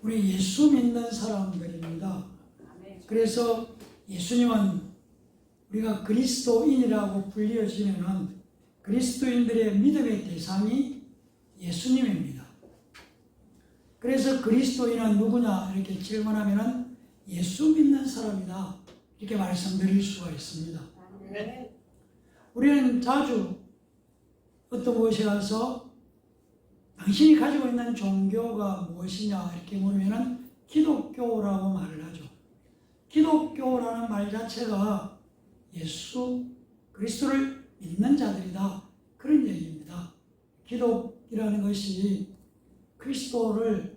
우리 예수 믿는 사람들입니다. 그래서 예수님은 우리가 그리스도인이라고 불려지면은 그리스도인들의 믿음의 대상이 예수님입니다. 그래서 그리스도인은 누구냐 이렇게 질문하면은 예수 믿는 사람이다 이렇게 말씀드릴 수가 있습니다. 우리는 자주 어떤 곳에 가서 당신이 가지고 있는 종교가 무엇이냐 이렇게 물으면은 기독교라고 말을 하죠. 기독교라는 말 자체가 예수 그리스도를 믿는 자들이다 그런 얘기입니다. 기독이라는 것이 그리스도를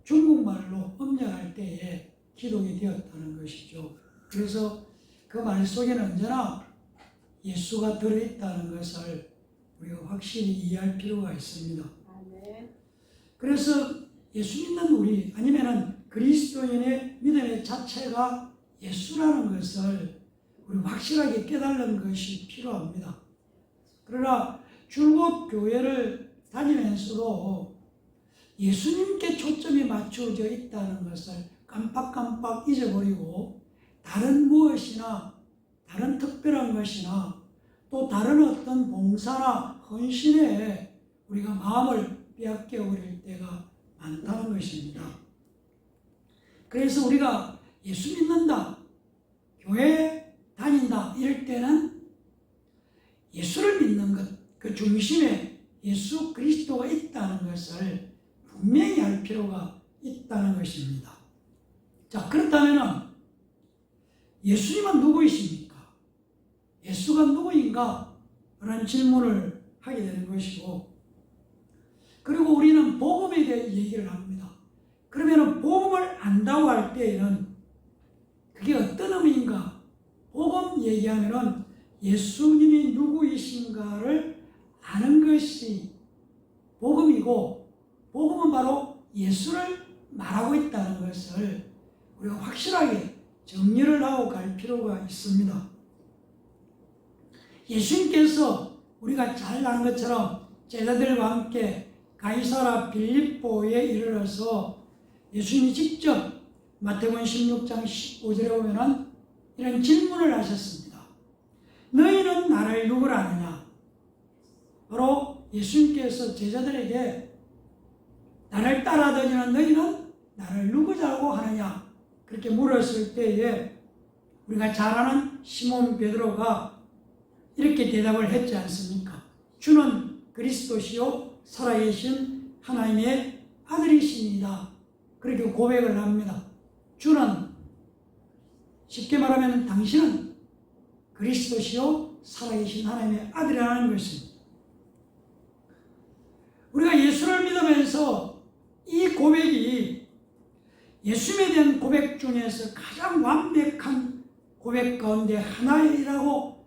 중국말로 음력할 때에 기독이 되었다는 것이죠. 그래서 그 말 속에는 언제나 예수가 들어있다는 것을 우리가 확실히 이해할 필요가 있습니다. 그래서 예수 믿는 우리 아니면은 그리스도인의 믿음의 자체가 예수라는 것을 우리 확실하게 깨달는 것이 필요합니다. 그러나 줄곧 교회를 다니면서도 예수님께 초점이 맞춰져 있다는 것을 깜빡깜빡 잊어버리고 다른 무엇이나 다른 특별한 것이나 또 다른 어떤 봉사나 헌신에 우리가 마음을 빼앗겨 버릴 때가 많다는 것입니다. 그래서 우리가 예수 믿는다, 교회 다닌다 이럴 때는 예수를 믿는 것, 그 중심에 예수 그리스도가 있다는 것을 분명히 알 필요가 있다는 것입니다. 자, 그렇다면 예수님은 누구이십니까? 예수가 누구인가? 라는 질문을 하게 되는 것이고, 그리고 우리는 복음에 대해 얘기를 합니다. 그러면 복음을 안다고 할 때에는 그게 어떤 의미인가? 복음 얘기하면 예수님이 누구이신가를 아는 것이 복음이고, 복음은 바로 예수를 말하고 있다는 것을 우리가 확실하게 정리를 하고 갈 필요가 있습니다. 예수님께서 우리가 잘 아는 것처럼 제자들과 함께 가이사라 빌립보에 이르러서 예수님이 직접 마태복음 16장 15절에 보면은 이런 질문을 하셨습니다. 너희는 나를 누구라 하느냐? 바로 예수님께서 제자들에게 나를 따라다니는 너희는 나를 누구라고 하느냐? 그렇게 물었을 때에 우리가 잘 아는 시몬 베드로가 이렇게 대답을 했지 않습니까? 주는 그리스도시요 살아계신 하나님의 아들이십니다. 그렇게 고백을 합니다. 주는 쉽게 말하면 당신은 그리스도시요 살아계신 하나님의 아들이라는 것입니다. 우리가 예수를 믿으면서 이 고백이 예수님에 대한 고백 중에서 가장 완벽한 고백 가운데 하나이라고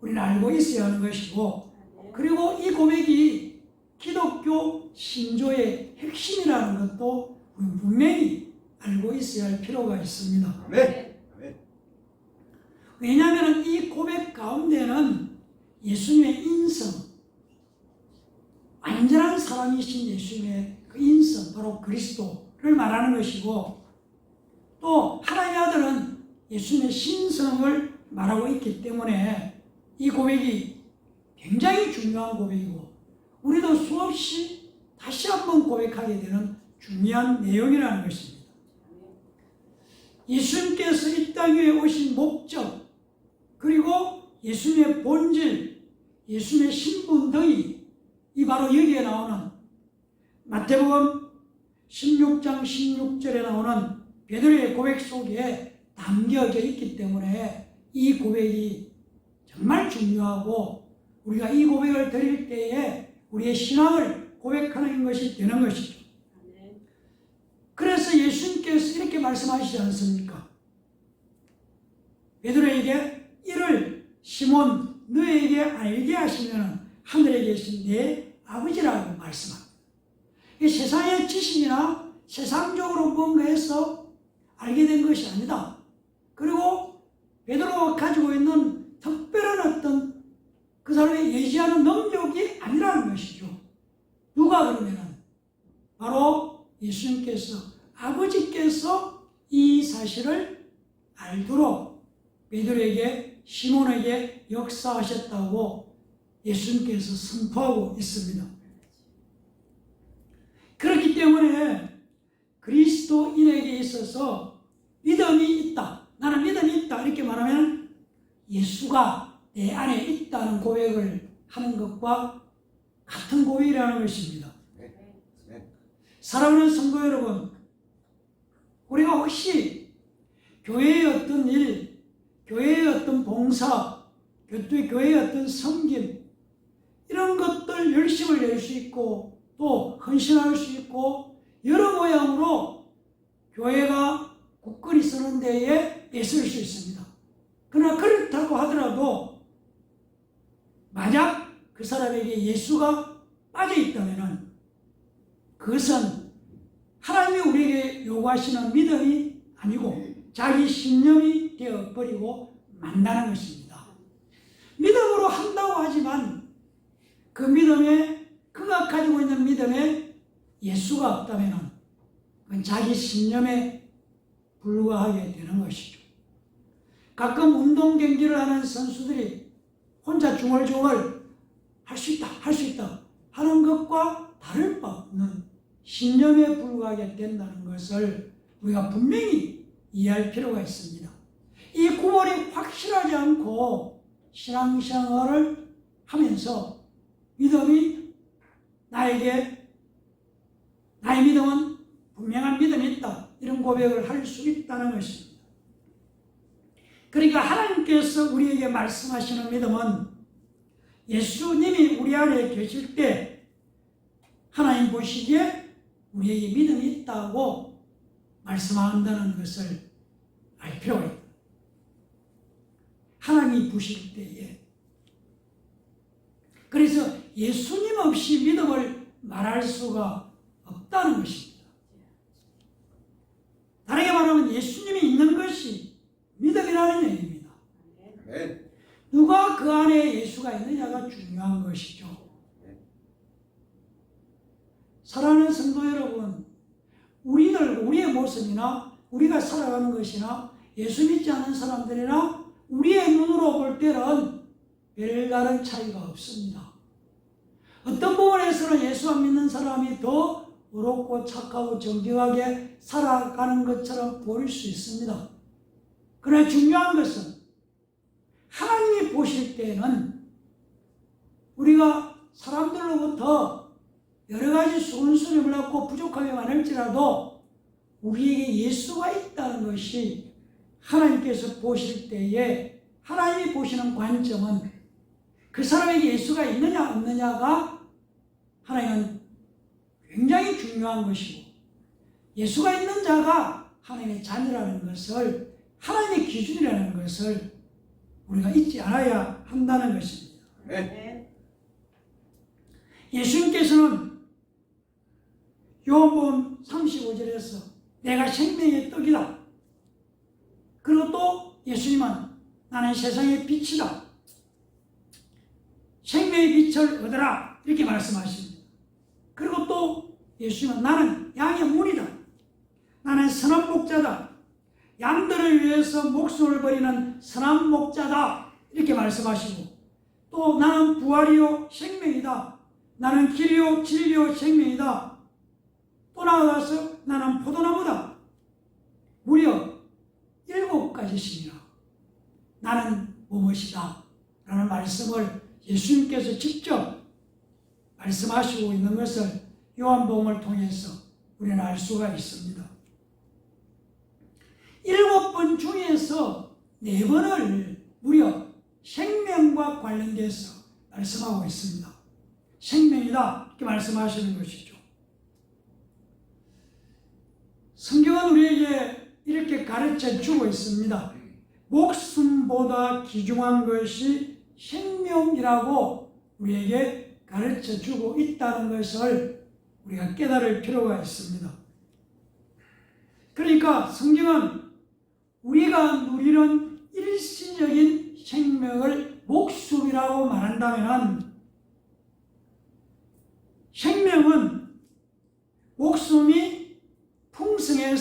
우리는 알고 있어야 하는 것이고, 그리고 이 고백이 기독교 신조의 핵심이라는 것도 분명히 알고 있어야 할 필요가 있습니다. 왜냐하면 이 고백 가운데는 예수님의 인성, 완전한 사람이신 예수님의 그 인성, 바로 그리스도를 말하는 것이고, 또 하나님의 아들은 예수님의 신성을 말하고 있기 때문에 이 고백이 굉장히 중요한 고백이고, 우리도 수없이 다시 한번 고백하게 되는 중요한 내용이라는 것입니다. 예수님께서 이 땅 위에 오신 목적, 그리고 예수님의 본질, 예수님의 신분 등이 이 바로 여기에 나오는 마태복음 16장 16절에 나오는 베드로의 고백 속에 담겨져 있기 때문에 이 고백이 정말 중요하고, 우리가 이 고백을 드릴 때에 우리의 신앙을 고백하는 것이 되는 것이죠. 그래서 예수님께서 이렇게 말씀하시지 않습니까? 베드로에게 이를 시몬 너에게 알게 하시면 하늘에 계신 내 아버지라고 말씀합니다. 이 세상의 지식이나 세상적으로 뭔가 해서 알게 된 것이 아니다. 그리고 베드로가 가지고 있는 특별한 어떤 그 사람의 예지하는 능력이 아니라는 것이죠. 누가 그러면은 바로 예수님께서 아버지께서 이 사실을 알도록 베드로에게 시몬에게 역사하셨다고 예수님께서 선포하고 있습니다. 그렇기 때문에 그리스도인에게 있어서 믿음이 있다, 나는 믿음이 있다 이렇게 말하면 예수가 내 안에 있다는 고백을 하는 것과 같은 고백이라는 것입니다. 사랑하는 성도 여러분, 우리가 혹시 교회의 어떤 일, 교회의 어떤 봉사, 교회의 어떤 섬김 이런 것들 열심을 낼 수 있고 또 헌신할 수 있고 여러 모양으로 교회가 굳건히 서는 데에 애쓸 수 있습니다. 그러나 그렇다고 하더라도 만약 그 사람에게 예수가 빠져 있다면 그것은 하나님이 우리에게 요구하시는 믿음이 아니고 자기 신념이 되어버리고 만다는 것입니다. 믿음으로 한다고 하지만 그 믿음에 그가 가지고 있는 믿음에 예수가 없다면 그건 자기 신념에 불과하게 되는 것이죠. 가끔 운동 경기를 하는 선수들이 혼자 중얼중얼 할 수 있다, 할 수 있다 하는 것과 다를 바 없는 신념에 불과하게 된다는 것을 우리가 분명히 이해할 필요가 있습니다. 이 구원이 확실하지 않고 신앙생활을 하면서 믿음이 나의 믿음은 분명한 믿음이 있다 이런 고백을 할 수 있다는 것입니다. 그러니까 하나님께서 우리에게 말씀하시는 믿음은 예수님이 우리 안에 계실 때 하나님 보시기에 우리에게 믿음이 있다고 말씀한다는 것을 알 필요가 있다. 하나님이 보실 때에. 그래서 예수님 없이 믿음을 말할 수가 없다는 것입니다. 다르게 말하면 예수님이 있는 것이 믿음이라는 얘기입니다. 누가 그 안에 예수가 있느냐가 중요한 것이죠. 사랑하는 성도 여러분, 우리의 모습이나 우리가 살아가는 것이나 예수 믿지 않는 사람들이나 우리의 눈으로 볼 때는 별다른 차이가 없습니다. 어떤 부분에서는 예수 안 믿는 사람이 더 의롭고 착하고 정직하게 살아가는 것처럼 보일 수 있습니다. 그러나 중요한 것은 하나님이 보실 때는 우리가 사람들로부터 여러 가지 수군수림을 받고 부족함이 많을지라도 우리에게 예수가 있다는 것이 하나님께서 보실 때에 하나님이 보시는 관점은 그 사람에게 예수가 있느냐 없느냐가 하나님은 굉장히 중요한 것이고 예수가 있는 자가 하나님의 자녀라는 것을 하나님의 기준이라는 것을 우리가 잊지 않아야 한다는 것입니다. 예수님께서는 요한복음 35절에서 내가 생명의 떡이다. 그리고 또 예수님은 나는 세상의 빛이다. 생명의 빛을 얻어라. 이렇게 말씀하십니다. 그리고 또 예수님은 나는 양의 문이다. 나는 선한 목자다. 양들을 위해서 목숨을 버리는 선한 목자다. 이렇게 말씀하시고 또 나는 부활이요 생명이다. 나는 길이요 진리요 생명이다. 또 나아가서 나는 포도나무다. 무려 7가지씩이나 나는 무엇이다 라는 말씀을 예수님께서 직접 말씀하시고 있는 것을 요한복음을 통해서 우리는 알 수가 있습니다. 7번 중에서 4번을 무려 생명과 관련돼서 말씀하고 있습니다. 생명이다 이렇게 말씀하시는 것이죠. 성경은 우리에게 이렇게 가르쳐 주고 있습니다. 목숨보다 귀중한 것이 생명이라고 우리에게 가르쳐 주고 있다는 것을 우리가 깨달을 필요가 있습니다. 그러니까 성경은 우리가 누리는 일시적인 생명을 목숨이라고 말한다면 생명은 목숨이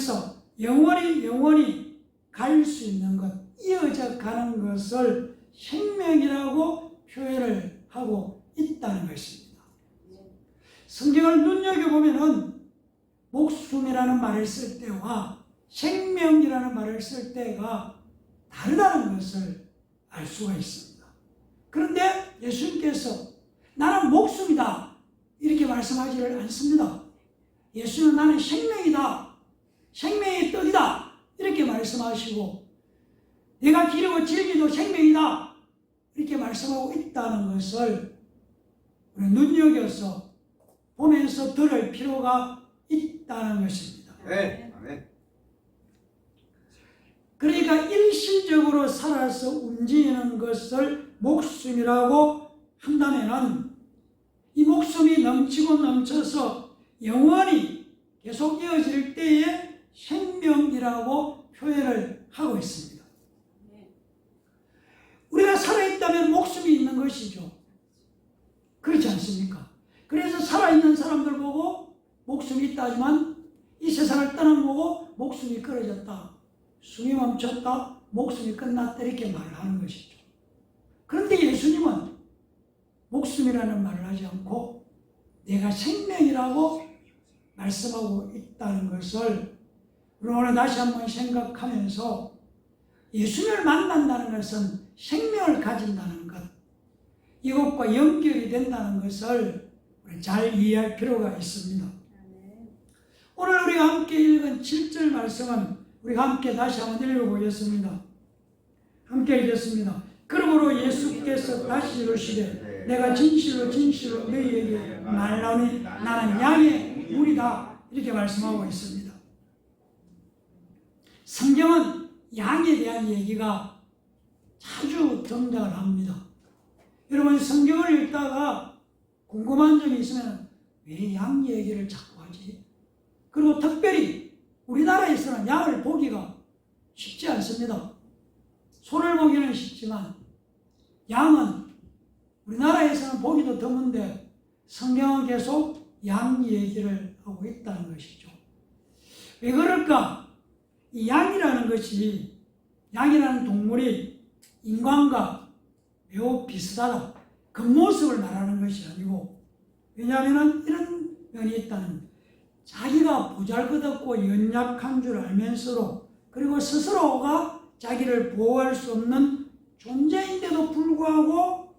통해서 영원히 갈 수 있는 것, 이어져 가는 것을 생명이라고 표현을 하고 있다는 것입니다. 성경을 눈여겨보면은 목숨이라는 말을 쓸 때와 생명이라는 말을 쓸 때가 다르다는 것을 알 수가 있습니다. 그런데 예수님께서 나는 목숨이다 이렇게 말씀하지를 않습니다. 예수는 나는 생명이다, 생명의 떡이다 이렇게 말씀하시고, 내가 기르고 질기도 생명이다 이렇게 말씀하고 있다는 것을 우리 눈여겨서 보면서 들을 필요가 있다는 것입니다. 네. 그러니까 일시적으로 살아서 움직이는 것을 목숨이라고 한다면은 이 목숨이 넘치고 넘쳐서 영원히 계속 이어질 때에 생명이라고 표현을 하고 있습니다. 우리가 살아있다면 목숨이 있는 것이죠. 그렇지 않습니까? 그래서 살아있는 사람들 보고 목숨이 있다 하지만 이 세상을 떠나보고 목숨이 끊어졌다, 숨이 멈췄다, 목숨이 끝났다 이렇게 말을 하는 것이죠. 그런데 예수님은 목숨이라는 말을 하지 않고 내가 생명이라고 말씀하고 있다는 것을 오늘 다시 한번 생각하면서 예수님을 만난다는 것은 생명을 가진다는 것, 이것과 연결이 된다는 것을 잘 이해할 필요가 있습니다. 오늘 우리가 함께 읽은 7절 말씀은 우리가 함께 다시 한번 읽어보겠습니다. 함께 읽겠습니다. 그러므로 예수께서 다시 이르시되 내가 진실로 너희에게 말하노니 나는 양의 문이다 이렇게 말씀하고 있습니다. 성경은 양에 대한 얘기가 자주 등장을 합니다. 여러분 성경을 읽다가 궁금한 점이 있으면 왜 양 얘기를 자꾸 하지? 그리고 특별히 우리나라에서는 양을 보기가 쉽지 않습니다. 소를 보기는 쉽지만 양은 우리나라에서는 보기도 드문데 성경은 계속 양 얘기를 하고 있다는 것이죠. 왜 그럴까? 이 양이라는 것이, 양이라는 동물이 인간과 매우 비슷하다, 겉모습을 말하는 것이 아니고, 왜냐하면 이런 면이 있다는, 자기가 보잘것없고 연약한 줄 알면서도, 그리고 스스로가 자기를 보호할 수 없는 존재인데도 불구하고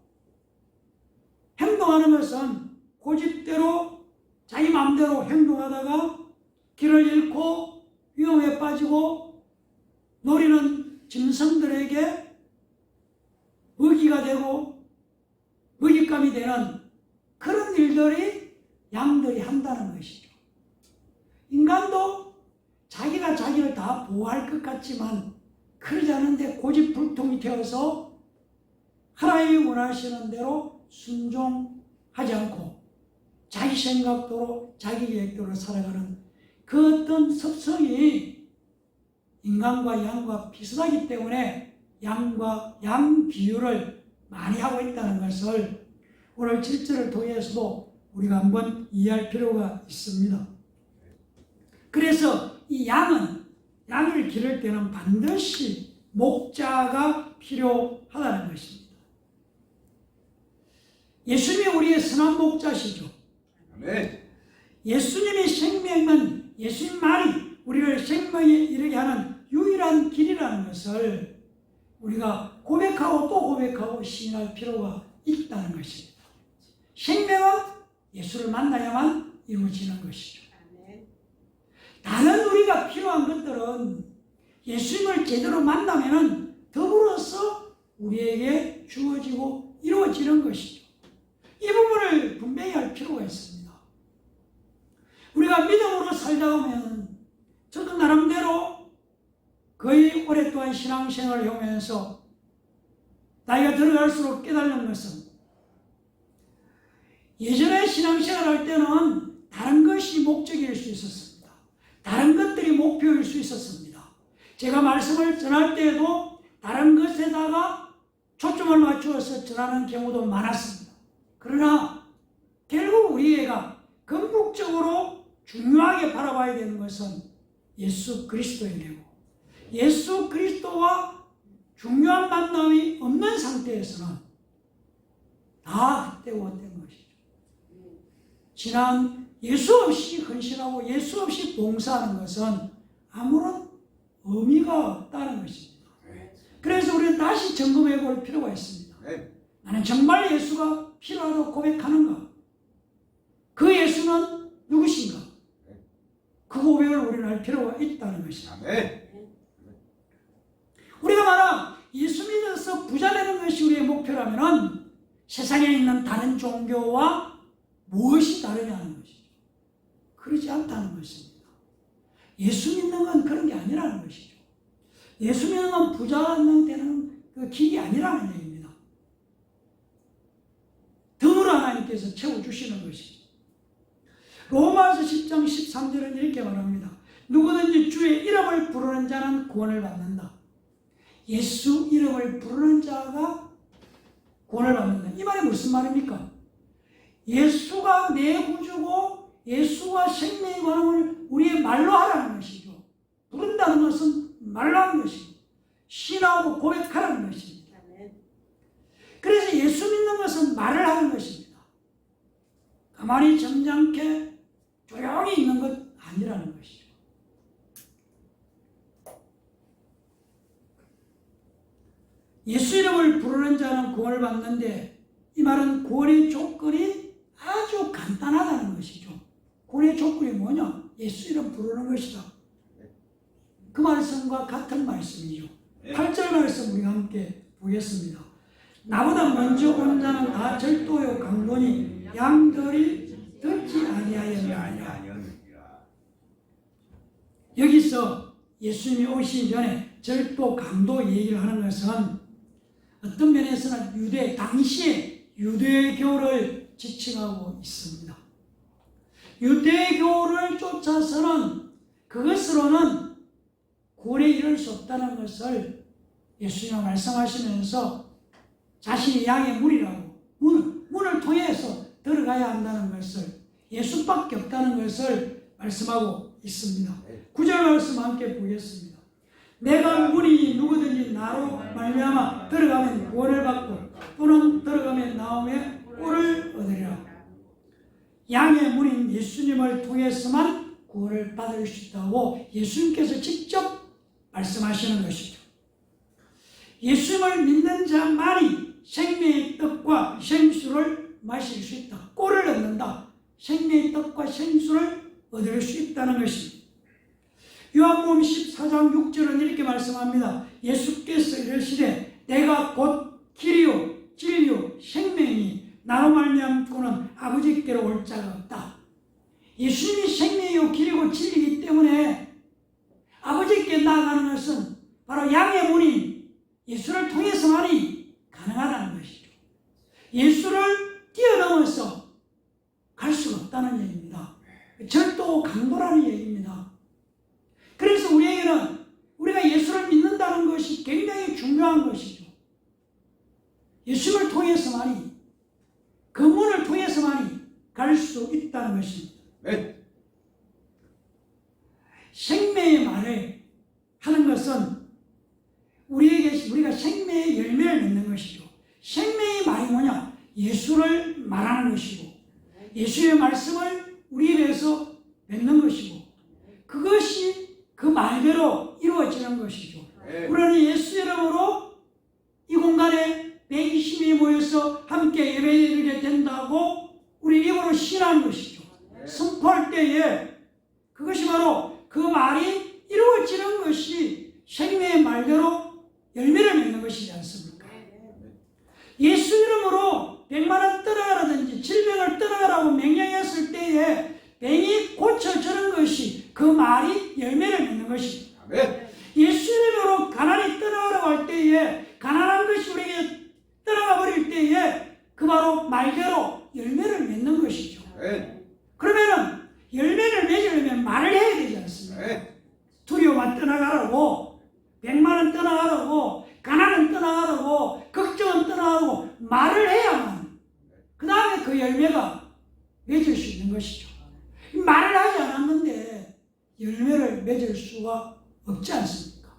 행동하는 것은 고집대로 자기 마음대로 행동하다가 길을 잃고 위험에 빠지고 노리는 짐승들에게 먹이가 되고 먹잇감이 되는 그런 일들이 양들이 한다는 것이죠. 인간도 자기가 자기를 다 보호할 것 같지만 그러지 않은데 고집불통이 되어서 하나님이 원하시는 대로 순종하지 않고 자기 생각대로 자기 계획대로 살아가는 그 어떤 습성이 인간과 양과 비슷하기 때문에 양 비유를 많이 하고 있다는 것을 오늘 7절을 통해서도 우리가 한번 이해할 필요가 있습니다. 그래서 이 양을 기를 때는 반드시 목자가 필요하다는 것입니다. 예수님이 우리의 선한 목자시죠. 예수님의 생명은, 예수님 말이 우리를 생명에 이르게 하는 유일한 길이라는 것을 우리가 고백하고 또 고백하고 시인할 필요가 있다는 것입니다. 생명은 예수를 만나야만 이루어지는 것이죠. 다른 우리가 필요한 것들은 예수님을 제대로 만나면 더불어서 우리에게 주어지고 이루어지는 것이죠. 이 부분을 분명히 할 필요가 있습니다. 우리가 믿음으로 살다 보면, 저도 나름대로 거의 오랫동안 신앙생활을 해오면서 나이가 들어갈수록 깨달은 것은, 예전에 신앙생활 할 때는 다른 것이 목적일 수 있었습니다. 다른 것들이 목표일 수 있었습니다. 제가 말씀을 전할 때에도 다른 것에다가 초점을 맞추어서 전하는 경우도 많았습니다. 그러나 결국 우리가 궁극적으로 중요하게 바라봐야 되는 것은 예수 그리스도의 내고 예수 그리스도와 중요한 만남이 없는 상태에서는 다 헛되고 것이죠. 지난 예수 없이 헌신하고 예수 없이 봉사하는 것은 아무런 의미가 없다는 것입니다. 그래서 우리는 다시 점검해 볼 필요가 있습니다. 나는 정말 예수가 필요하다고 고백하는가? 그 예수는 누구신가? 그 고백을 우리는 할 필요가 있다는 것입니다. 우리가 말한 예수 믿어서 부자 되는 것이 우리의 목표라면 세상에 있는 다른 종교와 무엇이 다르냐는 것이죠. 그러지 않다는 것입니다. 예수 믿는 건 그런 게 아니라는 것이죠. 예수 믿는 건 부자 되는 그 길이 아니라는 얘기입니다. 덤으로 하나님께서 채워주시는 것이죠. 로마서 10장 13절은 이렇게 말합니다. 누구든지 주의 이름을 부르는 자는 구원을 받는다. 예수 이름을 부르는 자가 구원을 받는다. 이 말이 무슨 말입니까? 예수가 내 구주고 예수가 생명의 관함을 우리의 말로 하라는 것이죠. 부른다는 것은 말로 하는 것입니다. 신하고 고백하라는 것입니다. 그래서 예수 믿는 것은 말을 하는 것입니다. 가만히 점잖게 조용히 있는 것 아니라는 것이죠. 예수 이름을 부르는 자는 구원을 받는데 이 말은 구원의 조건이 아주 간단하다는 것이죠. 구원의 조건이 뭐냐? 예수 이름 부르는 것이다. 그 말씀과 같은 말씀이죠. 8절 말씀 우리가 함께 보겠습니다. 나보다 먼저 온 자는 다 절도요 강도니 양들이 듣지 아니하였느니라. 여기서 예수님이 오시기 전에 절도 강도 얘기를 하는 것은 어떤 면에서는 당시의 유대교를 지칭하고 있습니다. 유대교를 쫓아서는 그것으로는 구원에 이를 수 없다는 것을 예수님이 말씀하시면서 자신이 양의 문이라고 문을 통해서 들어가야 한다는 것을 예수밖에 없다는 것을 말씀하고 있습니다. 9절 말씀 함께 보겠습니다. 내가 문이니 누구든지 나로 말미암아 들어가면 구원을 받고 또는 들어가면 나오면 꼴을 얻으리라. 양의 문인 예수님을 통해서만 구원을 받을 수 있다고 예수님께서 직접 말씀하시는 것이죠. 예수님을 믿는 자만이 생명의 떡과 생수를 마실 수 있다. 꼴을 얻는다. 생명의 떡과 생수를 얻을 수 있다는 것입니다. 요한복음 14장 6절은 이렇게 말씀합니다. 예수께서 이르시되 내가 곧 길이요 진리요 생명이니 나로 말미암고는 아버지께로 올 자가 없다. 예수님이 생명이요 길이고 진리이기 때문에 아버지께 나아가는 것은 바로 양의 문인 예수를 통해서만이 가능하다는 것이죠. 예수를 뛰어넘어서 갈 수가 없다는 얘기입니다. 절도 강도라는 얘기입니다. 그래서 우리에게는 우리가 예수를 믿는다는 것이 굉장히 중요한 것이죠. 예수를 통해서만이 그 문을 통해서만이 갈 수 있다는 것입니다. 네. 생명의 말을 하는 것은 우리가 생명의 열매를 맺는 것이죠. 생명의 말이 뭐냐? 예수를 말하는 것이고 예수의 말씀을 우리 입에서 맺는 것이고 그것이 그 말대로 이루어지는 것이죠. 네. 우리는 예수 이름으로 이 공간에 120명이 모여서 함께 예배드리게 된다고 우리 입으로 신하는 것이죠. 네. 선포할 때에 그것이 바로 그 말이 이루어지는 것이 생명의 말대로 열매를 맺는 것이지 않습니까? 예수 이름으로 100만원 떠나가라든지 질병을 떠나가라고 명령했을 때에 병이 고쳐지는 것이 그 말이 열매를 맺는 것이죠. 예수 이름으로 가난이 떠나가라고 할 때에 가난한 것이 우리에게 떠나가 버릴 때에 그 바로 말대로 열매를 맺는 것이죠. 그러면은 열매를 맺으려면 말을 해야 되지 않습니까? 두려움만 떠나가라고 100만원 떠나가라고 가난은 떠나가라고 걱정은 떠나가라고 말을 해야만 그 다음에 그 열매가 맺을 수 있는 것이죠. 말을 하지 않았는데 열매를 맺을 수가 없지 않습니까?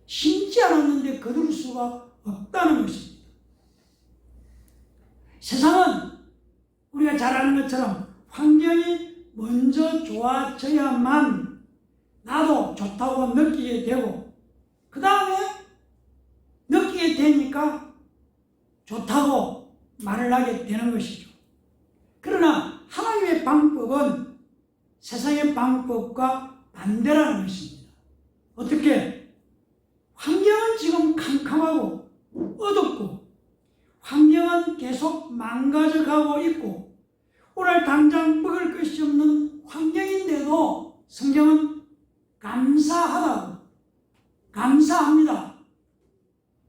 심지 않았는데 거둘 수가 없다는 것입니다. 세상은 우리가 잘 아는 것처럼 환경이 먼저 좋아져야만 나도 좋다고 느끼게 되고 그 다음에 느끼게 되니까 좋다고 말을 하게 되는 것이죠. 그러나 하나님의 방법은 세상의 방법과 반대라는 것입니다. 어떻게? 환경은 지금 캄캄하고 어둡고 환경은 계속 망가져가고 있고 오늘 당장 먹을 것이 없는 환경인데도 성경은 감사하다고, 감사합니다.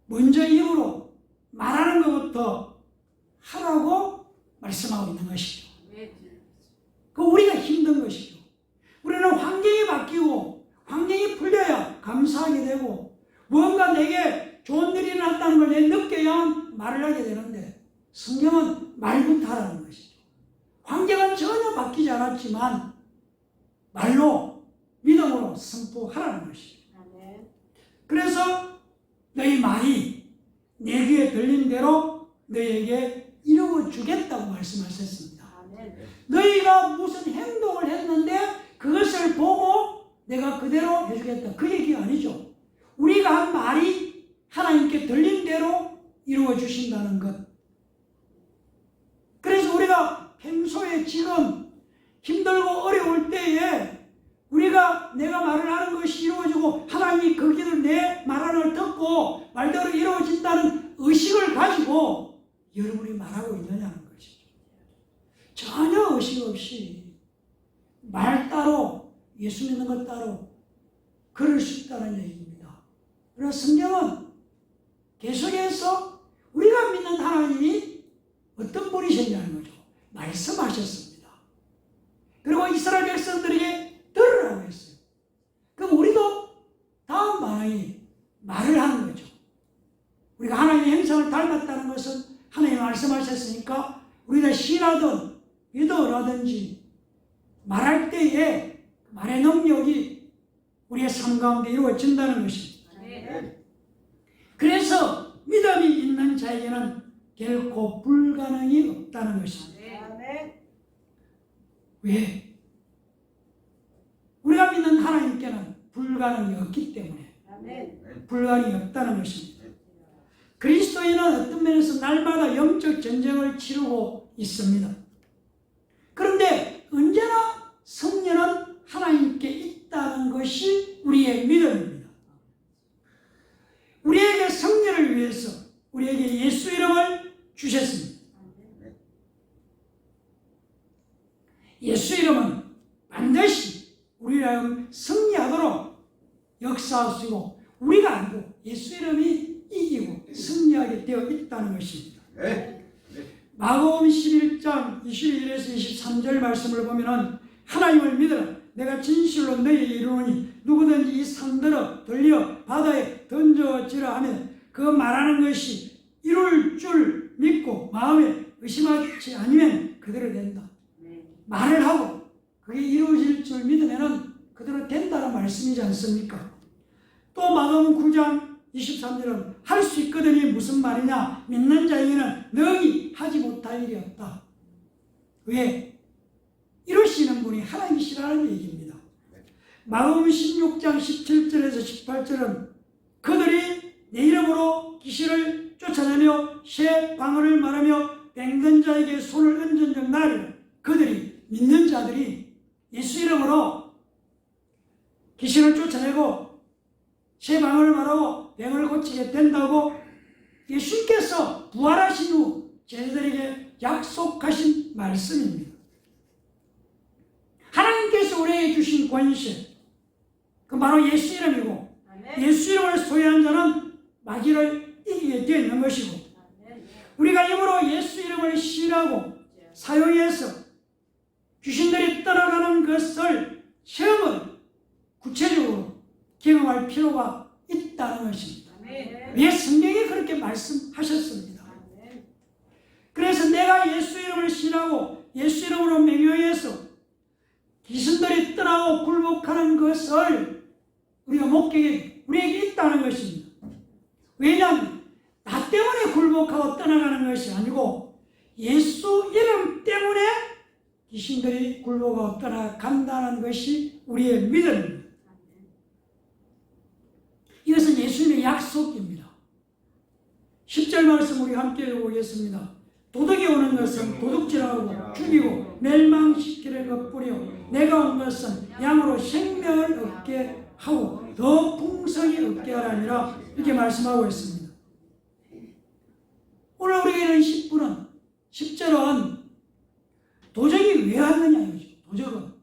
먼저 입으로 말하는 것부터 하라고 말씀하고 있는 것이죠. 그 우리가 힘든 것이죠. 우리는 환경이 바뀌고 환경이 풀려야 감사하게 되고 무언가 내게 좋은 일이 났다는 걸 내가 느껴야만 말을 하게 되는데 성경은 말부터 하라는 것이죠. 환경은 전혀 바뀌지 않았지만 말로 믿음으로 선포하라는 것이죠. 그래서 너희 말이 내 귀에 들린 대로 너희에게 이루어 주겠다고 말씀하셨습니다. 너희가 무슨 행동을 했는데 그것을 보고 내가 그대로 해주겠다. 그 얘기가 아니죠. 우리가 한 말이 하나님께 들린 대로 이루어 주신다는 것. 그래서 우리가 평소에 지금 힘들고 어려울 때에 우리가 내가 말을 하는 것이 이루어지고 하나님이 거기를 내 말하는 걸 듣고 말대로 이루어진다는 의식을 가지고 여러분이 말하고 있느냐는 것이죠. 전혀 의식 없이 말 따로 예수 믿는 것 따로 그럴 수 있다는 얘기입니다. 그래서 성경은 계속해서 우리가 믿는 하나님이 어떤 분이셨냐는 거죠. 말씀하셨습니다. 그리고 이스라엘 백성들에게 들으라고 했어요. 그럼 우리도 다음 반응이 말을 하는 거죠. 우리가 하나님의 형상을 닮았다는 것은 하나님이 말씀하셨으니까 우리가 시라든 믿어라든지 말할 때에 말의 능력이 우리의 삶 가운데 이루어진다는 것입니다. 그래서 믿음이 있는 자에게는 결코 불가능이 없다는 것입니다. 왜? 우리가 믿는 하나님께는 불가능이 없기 때문에 불가능이 없다는 것입니다. 그리스도인은 어떤 면에서 날마다 영적 전쟁을 치르고 있습니다. 그런데 언제나 승리는 하나님께 있다는 것이 우리의 믿음입니다. 우리에게 승리를 위해서 우리에게 예수 이름을 주셨습니다. 예수 이름은 반드시 우리를 승리하도록 역사하시고 우리가 아니고 예수 이름이 이기고 승리하게 되어 있다는 것입니다. 마가복음 11장 21에서 23절 말씀을 보면은 하나님을 믿으라. 내가 진실로 너희에게 이르노니 누구든지 이 산들어 들려 바다에 던져지라 하면 그 말하는 것이 이룰 줄 믿고 마음에 의심하지 않으면 그대로 된다. 말을 하고 그게 이루어질 줄 믿으면 그대로 된다는 말씀이지 않습니까? 또 마가복음 9장 23절은 할 수 있거든이 무슨 말이냐? 믿는 자에게는 능히 하지 못할 일이 없다. 왜? 이루시는 분이 하나님이시라는 얘기입니다. 마가복음 16장 17절에서 18절은 그들이 내 이름으로 귀신을 쫓아내며 새 방언을 말하며 병든 자에게 손을 얹은 적 나리라. 그들이 믿는 자들이 예수 이름으로 귀신을 쫓아내고 새 방언을 말하고 병을 고치게 된다고 예수님께서 부활하신 후 제자들에게 약속하신 말씀입니다. 하나님께서 우리에게 주신 권세, 그 바로 예수 이름이고 예수 이름을 소유한 자는 마귀를 이기게 되어 있는 것이고 우리가 입으로 예수 이름을 시인하고 사용해서 귀신들이 떠나가는 것을 체험을 구체적으로 경험할 필요가 있다는 것입니다. 왜 성경이 그렇게 말씀하셨습니다. 그래서 내가 예수 이름을 신하고 예수 이름으로 명령해서 귀신들이 떠나고 굴복하는 것을 우리가 목격이 우리에게 있다는 것입니다. 왜냐하면 나 때문에 굴복하고 떠나가는 것이 아니고 예수 이름 때문에 귀신들이 굴복하고 떠나간다는 것이 우리의 믿음입니다. 이것은 예수님의 약속입니다. 10절 말씀 우리 함께 읽어보겠습니다. 도둑이 오는 것은 도둑질하고 죽이고 멸망시키는 것뿐이요 내가 온 것은 양으로 생명을 얻게 하고 더 풍성히 얻게 하라니라 이렇게 말씀하고 있습니다. 오늘 우리에게는 10절은 도적이 왜 왔느냐 이거죠.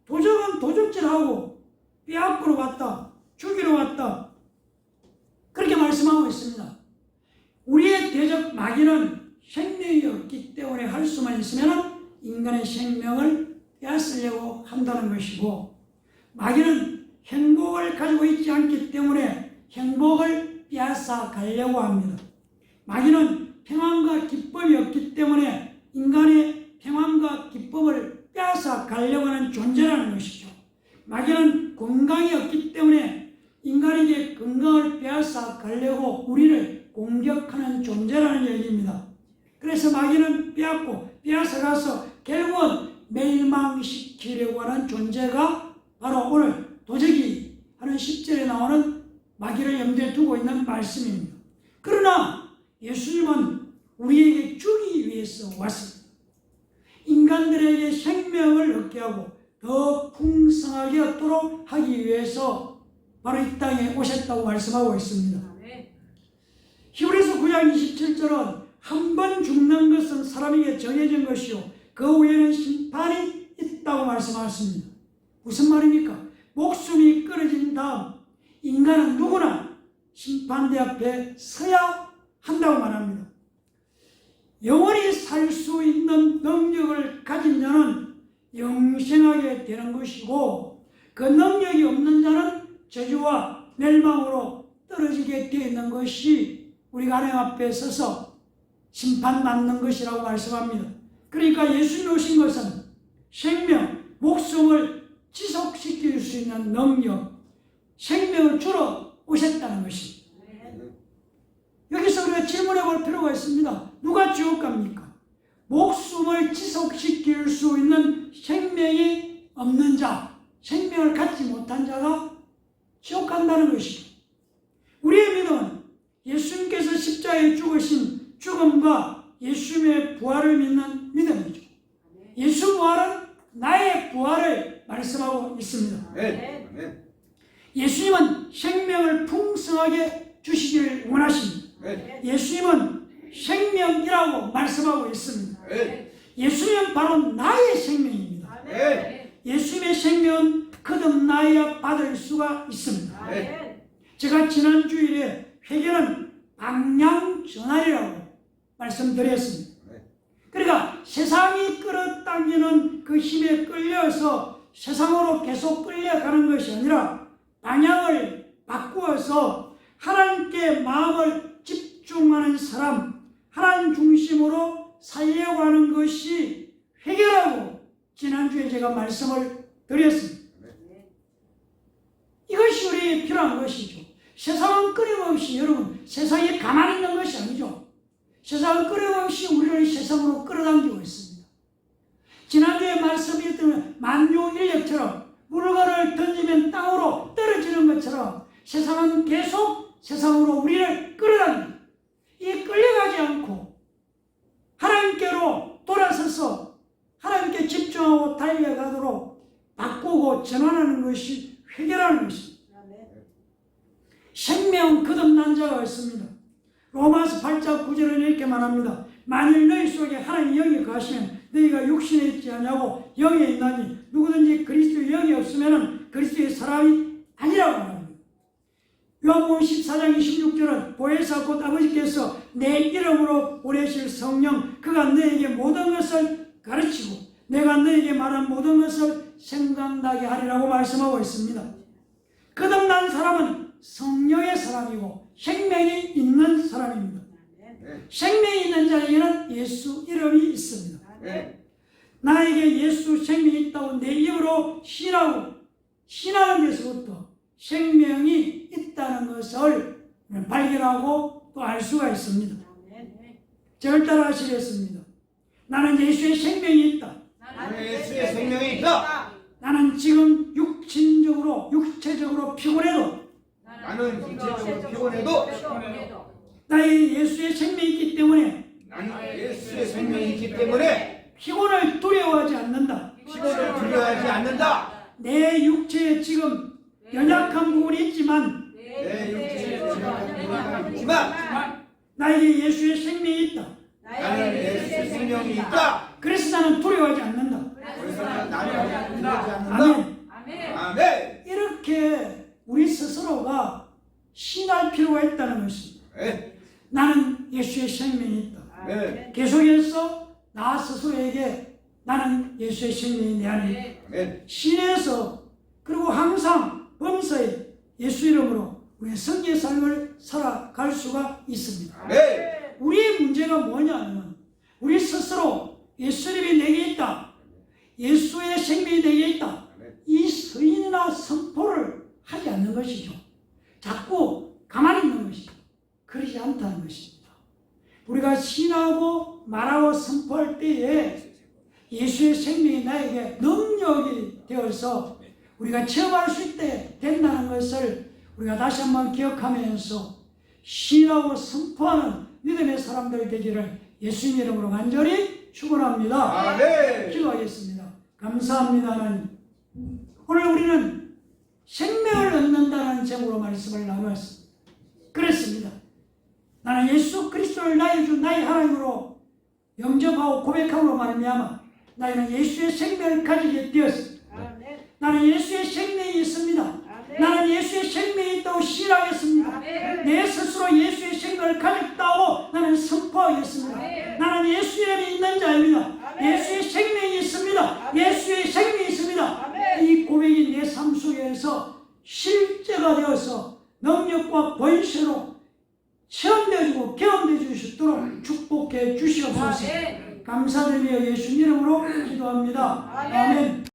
도적은 도적질하고 빼앗으러 왔다, 죽이러 왔다 그렇게 말씀하고 있습니다. 우리의 대적 마귀는 생명이 없기 때문에 할 수만 있으면 인간의 생명을 빼앗으려고 한다는 것이고, 마귀는 행복을 가지고 있지 않기 때문에 행복을 빼앗아 가려고 합니다. 마귀는 평안과 기쁨이 없기 때문에 인간의 평안과 기쁨을 빼앗아 가려고 하는 존재라는 것이죠. 마귀는 건강이 없기 때문에 인간에게 건강을 빼앗아 가려고 우리를 공격하는 존재라는 얘기입니다. 그래서 마귀는 빼앗아 가서 결국은 멸망시키려고 하는 존재가 바로 오늘 도적이 하는 10절에 나오는 마귀를 염두에 두고 있는 말씀입니다. 그러나 예수님은 우리에게 주기 위해서 왔습니다. 인간들에게 생명을 얻게 하고 더 풍성하게 얻도록 하기 위해서 바로 이 땅에 오셨다고 말씀하고 있습니다. 히브리서 9장 27절은 한 번 죽는 것은 사람에게 정해진 것이요 그 후에는 심판이 있다고 말씀하셨습니다. 무슨 말입니까? 목숨이 끊어진 다음 인간은 누구나 심판대 앞에 서야 한다고 말합니다. 영원히 살 수 있는 능력을 가진 자는 영생하게 되는 것이고, 그 능력이 없는 자는 저주와 멸망으로 떨어지게 되어 있는 것이 우리가 하나님 앞에 서서 심판받는 것이라고 말씀합니다. 그러니까 예수님이 오신 것은 생명, 목숨을 지속시킬 수 있는 능력, 생명을 주러 오셨다는 것입니다. 여기서 우리가 질문해 볼 필요가 있습니다. 누가 지옥 갑니까? 목숨을 지속시킬 수 있는 생명이 없는 자, 생명을 갖지 못한 자가 지옥 간다는 것이죠. 우리의 믿음은 예수님께서 십자가에 죽으신 죽음과 예수님의 부활을 믿는 믿음이죠. 예수 부활은 나의 부활을 말씀하고 있습니다. 예수님은 생명을 풍성하게 주시기를 원하십니다. 예수님은 생명이라고 말씀하고 있습니다. 예수님은 바로 나의 생명입니다. 예수님의 생명은 거듭나야 받을 수가 있습니다. 제가 지난 주일에 회개는 방향전환이라고 말씀드렸습니다. 그러니까 세상이 끌어당기는 그 힘에 끌려서 세상으로 계속 끌려가는 것이 아니라 방향을 바꾸어서 하나님께 마음을 집중하는 사람, 하나님 중심으로 살려고 하는 것이 회개라고 지난주에 제가 말씀을 드렸습니다. 이것이 우리에게 필요한 것이죠. 세상은 끊임없이, 여러분, 세상에 가만히 있는 것이 아니죠. 세상은 끊임없이 우리를 세상으로 끌어당기고 있습니다. 지난주에 말씀드렸던 만유인력처럼 물건을 던지면 땅으로 떨어지는 것처럼 세상은 계속 세상으로 우리를 끌어당깁니다. 이 끌려가지 않고 하나님께로 돌아서서 하나님께 집중하고 달려가도록 바꾸고 전환하는 것이 회개라는 것입니다. 생명 거듭난 자가 있습니다. 로마서 8장 9절은 이렇게 말합니다. 만일 너희 속에 하나님의 영이 거하시면 너희가 육신에 있지 않냐고 영에 있나니 누구든지 그리스도의 영이 없으면 그리스도의 사람이 아니라고 말합니다. 요한복음 14장 26절은 보혜사 곧 아버지께서 내 이름으로 보내실 성령 그가 너에게 모든 것을 가르치고 내가 너에게 말한 모든 것을 생각나게 하리라고 말씀하고 있습니다. 거듭난 사람은 성령의 사람이고 생명이 있는 사람입니다. 생명이 있는 자에게는 예수 이름이 있습니다. 나에게 예수 생명이 있다고 내 입으로 신하고 신하는 데서부터 생명이 있다는 것을 발견하고 또 알 수가 있습니다. 저를 따라 하시겠습니다. 나는 예수의 생명이 있다. 나는 예수의 생명이 있다. 나는 지금 육체적으로 피곤해도 나는 육체적으로 피곤해도 나의 예수의 생명이 있기 때문에 나는 예수의 생명이 있기 때문에 피곤을 두려워하지 않는다. 피곤을 두려워하지 않는다. 내 육체에 지금 연약한 부분이 있지만 내 육체에 연약한 부분이 있지만 나에게 예수의 생명이 있다. 나는 예수의 생명이 있다. 그래서 나는 두려워하지 않는다. 그래서 나는 두려워하지 않는다. 아멘. 아멘. 이렇게 우리 스스로가 신할 필요가 있다는 것입니다. 네. 나는 예수의 생명이 있다. 네. 계속해서 나 스스로에게 나는 예수의 생명이 내 안에 있다. 네. 신에서 그리고 항상 범사에 예수 이름으로 우리의 성리의 삶을 살아갈 수가 있습니다. 네. 우리의 문제가 뭐냐면 우리 스스로 예수 이름이 내게 있다. 예수의 생명이 내게 있다. 이 서인이나 선포를 하지 않는 것이죠. 자꾸 가만히 있는 것이죠. 그러지 않다는 것입니다. 우리가 신하고 말하고 선포할 때에 예수의 생명이 나에게 능력이 되어서 우리가 체험할 수 있게 된다는 것을 우리가 다시 한번 기억하면서 신하고 선포하는 믿음의 사람들 되기를 예수님 이름으로 간절히 축원합니다. 아멘. 기도하겠습니다. 감사합니다 하나님. 오늘 우리는 생명을 얻는다는 제목으로 말씀을 나누었습니다. 그렇습니다. 나는 예수 그리스도를 나의 주 나의 하나님으로 영접하고 고백함으로 말미암아 나는 예수의 생명을 가지게 되었습니다. 나는 예수의 생명이 있습니다. 나는 예수의 생명이 있다고 신앙했습니다. 내 스스로 예수의 생명을 가졌다고 나는 선포하겠습니다. 나는 예수 이름이 있는 자입니다. 예수의 생명이 있습니다. 예수의 생명이 있습니다. 이 고백이 내 삶 속에서 실제가 되어서 능력과 권세로 체험되어지고 경험되어 주시도록 축복해 주시옵소서. 감사드리며 예수 이름으로 기도합니다. 아멘.